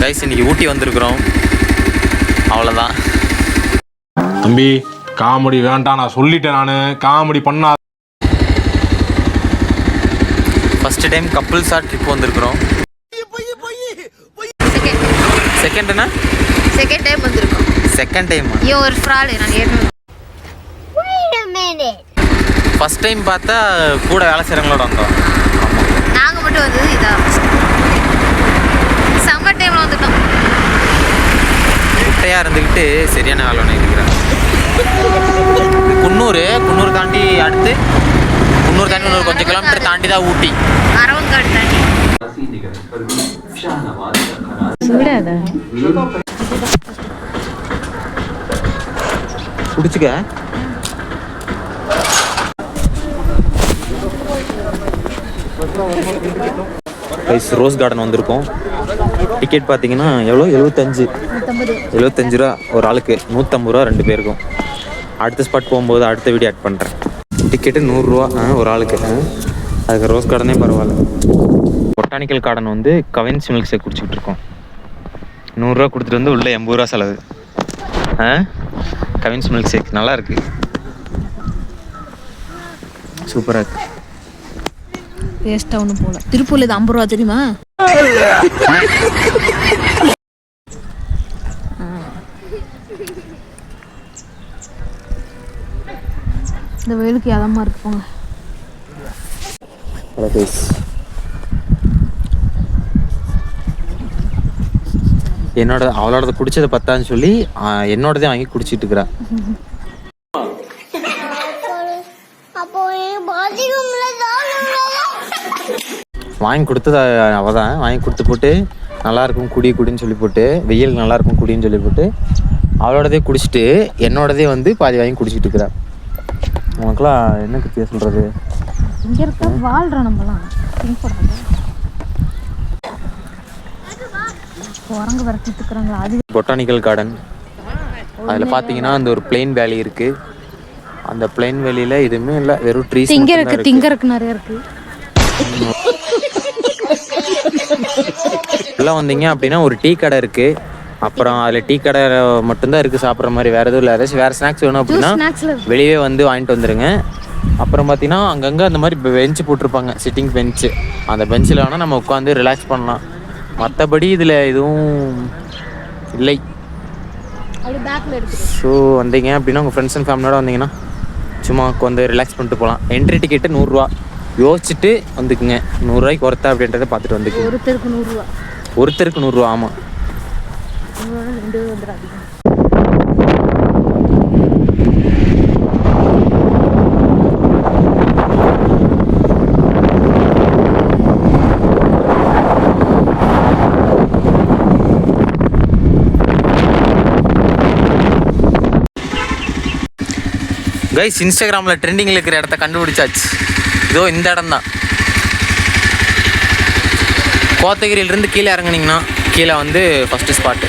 Guys இன்னைக்கு ஊட்டி வந்திருக்கிறோம், அவ்வளோதான். தம்பி காமெடி வேண்டாம், நான் சொல்லிட்டேன். நான் காமெடி பண்ணா. ஃபர்ஸ்ட் டைம் கப்புள்ஸாக ட்ரிப் வந்திருக்கிறோம். செகண்ட்னா செகண்ட் டைம் வந்திருக்கோம். செகண்ட் டைம் ஐயோ ஒரு ஃப்ராடு. நான் ஏற்கனவே ஃபர்ஸ்ட் டைம் பார்த்தா கூட வேலை செய்கிறவங்களோட வந்தோம். நாங்கள் மட்டும் வந்தது இதான். சம்மர் டைமில் வந்துட்டோம். குட்டையாக இருந்துக்கிட்டு சரியான வேலை ஒன்று இருக்கிறேன். குன்னூர் தாண்டி அடுத்து குன்னூர் தாண்டி இன்னொரு கொஞ்சம் கிலோமீட்டர் தாண்டி தான் ஊட்டி. அரவங்காடு தாண்டி. குடிச்சுக்க. ரோஸ் கார்டன் வந்திருக்கோம். டிக்கெட் பார்த்தீங்கன்னா எவ்வளோ? 75 ரூபா ஒரு ஆளுக்கு, 150 ரூபா 2 பேருக்கும். அடுத்த ஸ்பாட் போகும்போது அடுத்த வீடியோ ஆட் பண்ணுறேன். டிக்கெட்டு 100 ரூபா ஒரு ஆளுக்கு. அதுக்கு ரோஸ் கார்டனே பரவாயில்ல. பொட்டானிக்கல் கார்டன் வந்து கவின்ஸ் மில்க் ஷேக் குடிச்சிக்கிட்டு இருக்கோம். 100 ரூபா கொடுத்துட்டு வந்து உள்ளே 80 ரூபா செலவு. கவின்ஸ் மில்க் ஷேக் நல்லா இருக்கு, சூப்பராக இருக்கு. வேஸ்ட்டாக ஒன்றும் போகல. திருப்பூரில் இது 50 ரூபா தெரியுமா? இந்த வெயிலுக்கு எதமாக இருக்கு போங்க. அவளோட குடிச்சதை பத்தான்னு சொல்லி என்னோடதே வாங்கி குடிச்சிட்டு இருக்கிறா. வாங்கி கொடுத்தது அவதான் வாங்கி கொடுத்து போட்டு நல்லா இருக்கும் குடின்னு சொல்லி போட்டு, வெயில் நல்லா இருக்கும் குடின்னு சொல்லி போட்டு அவளோடதே குடிச்சிட்டு என்னோடதே வந்து பாதி வாங்கி குடிச்சிட்டு இருக்கிறா. உனக்குலாம் என்ன கத்தியா சொல்றது? இங்க இருக்க வாழ்றோம் நம்மலாம். குரங்கு வரட்டிட்டு இருக்கிறாங்க. அது பொட்டானிக்கல் கார்டன். அதில் பார்த்தீங்கன்னா அந்த ஒரு பிளெயின் வேலி இருக்கு. அந்த பிளெயின் வேலியில எதுவுமே இல்லை, வெறும் ட்ரீஸ். திங்கருக்கு நிறைய இருக்கு. எல்லாம் வந்தீங்க அப்படின்னா ஒரு டீ கடை இருக்கு. அப்புறம் அதில் டீ கடை மட்டும்தான் இருக்குது சாப்பிட்ற மாதிரி, வேறு எதுவும் இல்லை. ஏதாச்சும் வேறு ஸ்நாக்ஸ் வேணும் அப்படின்னா வெளியே வந்து வாங்கிட்டு வந்துடுங்க. அப்புறம் பார்த்தீங்கன்னா அங்கங்கே அந்த மாதிரி பெஞ்சு போட்டிருப்பாங்க, சிட்டிங் பெஞ்சு. அந்த பெஞ்சில் வேணால் நம்ம உட்காந்து ரிலாக்ஸ் பண்ணலாம். மற்றபடி இதில் எதுவும் இல்லை. ஸோ வந்தீங்க அப்படின்னா உங்கள் ஃப்ரெண்ட்ஸ் அண்ட் ஃபேமிலியோட வந்தீங்கன்னா சும்மா உட்காந்து ரிலாக்ஸ் பண்ணிட்டு போகலாம். என்ட்ரி டிக்கெட்டு 100 ரூபா. யோசிச்சுட்டு வந்துக்குங்க, 100 ரூபாய்க்கு ஒருத்தா அப்படின்றத பார்த்துட்டு வந்துக்குங்க. ஒருத்தருக்கு 100 ரூபா. ஒருத்தருக்கு 100 ரூபா. ஆமாம். கைஸ், இன்ஸ்டாகிராமில் ட்ரெண்டிங்கில் இருக்கிற இடத்த கண்டுபிடிச்சாச்சு. இதோ இந்த இடம் தான். கோத்தகிரியிலேருந்து கீழே இறங்குனீங்கன்னா கீழே வந்து ஃபஸ்ட்டு ஸ்பாட்டு.